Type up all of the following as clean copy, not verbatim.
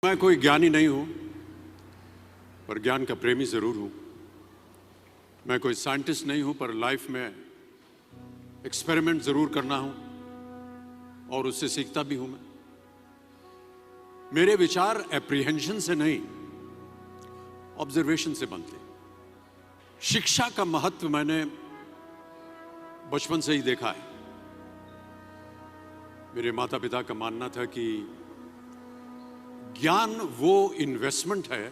मैं कोई ज्ञानी नहीं हूं, पर ज्ञान का प्रेमी जरूर हूं। मैं कोई साइंटिस्ट नहीं हूं, पर लाइफ में एक्सपेरिमेंट जरूर करना हूं और उससे सीखता भी हूं। मेरे विचार एप्रीहेंशन से नहीं, ऑब्जर्वेशन से बनते हैं। शिक्षा का महत्व मैंने बचपन से ही देखा है। मेरे माता पिता का मानना था कि ज्ञान वो इन्वेस्टमेंट है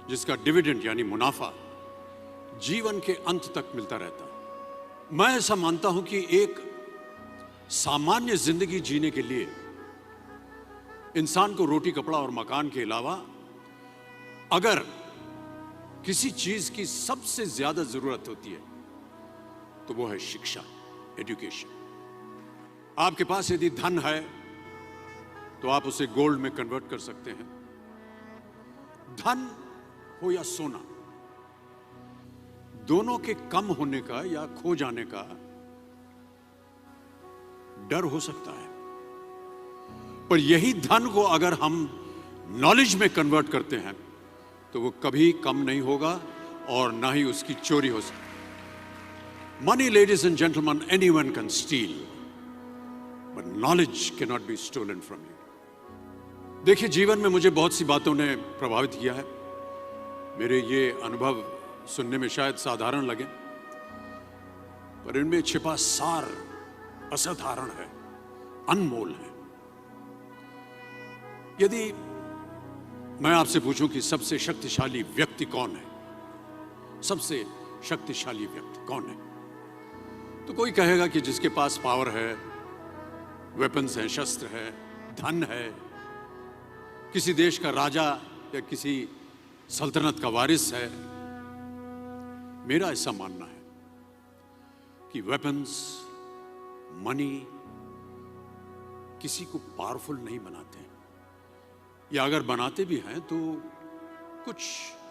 जिसका डिविडेंड यानी मुनाफा जीवन के अंत तक मिलता रहता है। मैं ऐसा मानता हूं कि एक सामान्य जिंदगी जीने के लिए इंसान को रोटी कपड़ा और मकान के अलावा अगर किसी चीज की सबसे ज्यादा जरूरत होती है तो वो है शिक्षा, एजुकेशन। आपके पास यदि धन है तो आप उसे गोल्ड में कन्वर्ट कर सकते हैं। धन हो या सोना, दोनों के कम होने का या खो जाने का डर हो सकता है, पर यही धन को अगर हम नॉलेज में कन्वर्ट करते हैं तो वो कभी कम नहीं होगा और ना ही उसकी चोरी हो सकती। Money, ladies and gentleman, anyone can steal, but knowledge can not be stolen from you. देखिए, जीवन में मुझे बहुत सी बातों ने प्रभावित किया है। मेरे ये अनुभव सुनने में शायद साधारण लगे, पर इनमें छिपा सार असाधारण है, अनमोल है। यदि मैं आपसे पूछूं कि सबसे शक्तिशाली व्यक्ति कौन है, सबसे शक्तिशाली व्यक्ति कौन है, तो कोई कहेगा कि जिसके पास पावर है, वेपन्स हैं, शस्त्र है, धन है, किसी देश का राजा या किसी सल्तनत का वारिस है। मेरा ऐसा मानना है कि वेपन्स, मनी किसी को पावरफुल नहीं बनाते, या अगर बनाते भी हैं तो कुछ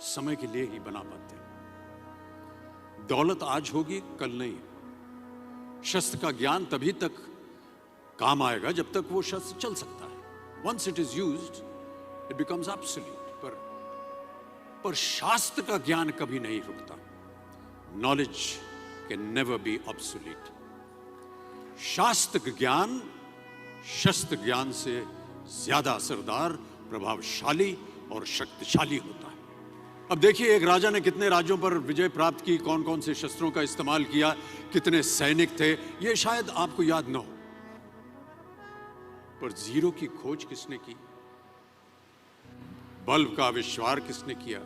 समय के लिए ही बना पाते हैं। दौलत आज होगी, कल नहीं। शस्त्र का ज्ञान तभी तक काम आएगा जब तक वो शस्त्र चल सकता है। Once it is used it becomes absolute. पर शास्त्र का ज्ञान कभी नहीं रुकता। Knowledge can never be obsolete. शास्त्र ज्ञान शस्त्र ज्ञान से ज्यादा असरदार, प्रभावशाली और शक्तिशाली होता है। अब देखिए, एक राजा ने कितने राज्यों पर विजय प्राप्त की, कौन कौन से शस्त्रों का इस्तेमाल किया, कितने सैनिक थे, ये शायद आपको याद न हो, पर जीरो की खोज किसने की, बल्ब का आविष्कार किसने किया,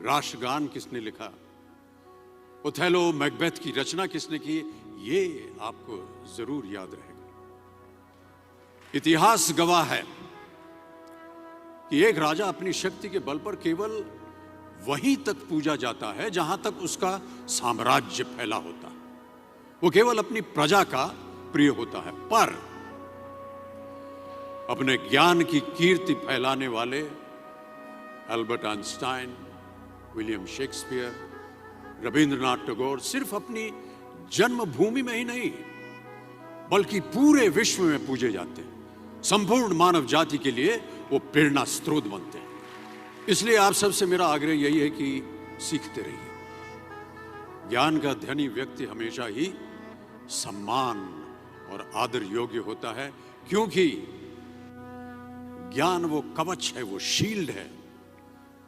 राष्ट्रगान किसने लिखा, ओथेलो, मैकबेथ की रचना किसने की, ये आपको जरूर याद रहेगा। इतिहास गवाह है कि एक राजा अपनी शक्ति के बल पर केवल वहीं तक पूजा जाता है जहां तक उसका साम्राज्य फैला होता है। वो केवल अपनी प्रजा का प्रिय होता है। पर अपने ज्ञान की कीर्ति फैलाने वाले Albert Einstein, William Shakespeare, Rabindranath Tagore सिर्फ अपनी जन्मभूमि में ही नहीं बल्कि पूरे विश्व में पूजे जाते हैं। संपूर्ण मानव जाति के लिए वो प्रेरणा स्रोत बनते हैं। इसलिए आप सबसे मेरा आग्रह यही है कि सीखते रहिए। ज्ञान का धनी व्यक्ति हमेशा ही सम्मान और आदर योग्य होता है, क्योंकि ज्ञान वो कवच है, वो शील्ड है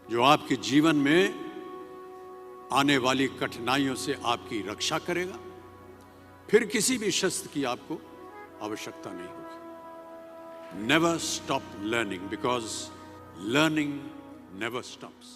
जो आपके जीवन में आने वाली कठिनाइयों से आपकी रक्षा करेगा। फिर किसी भी शस्त्र की आपको आवश्यकता नहीं होगी। Never stop learning, because learning never stops.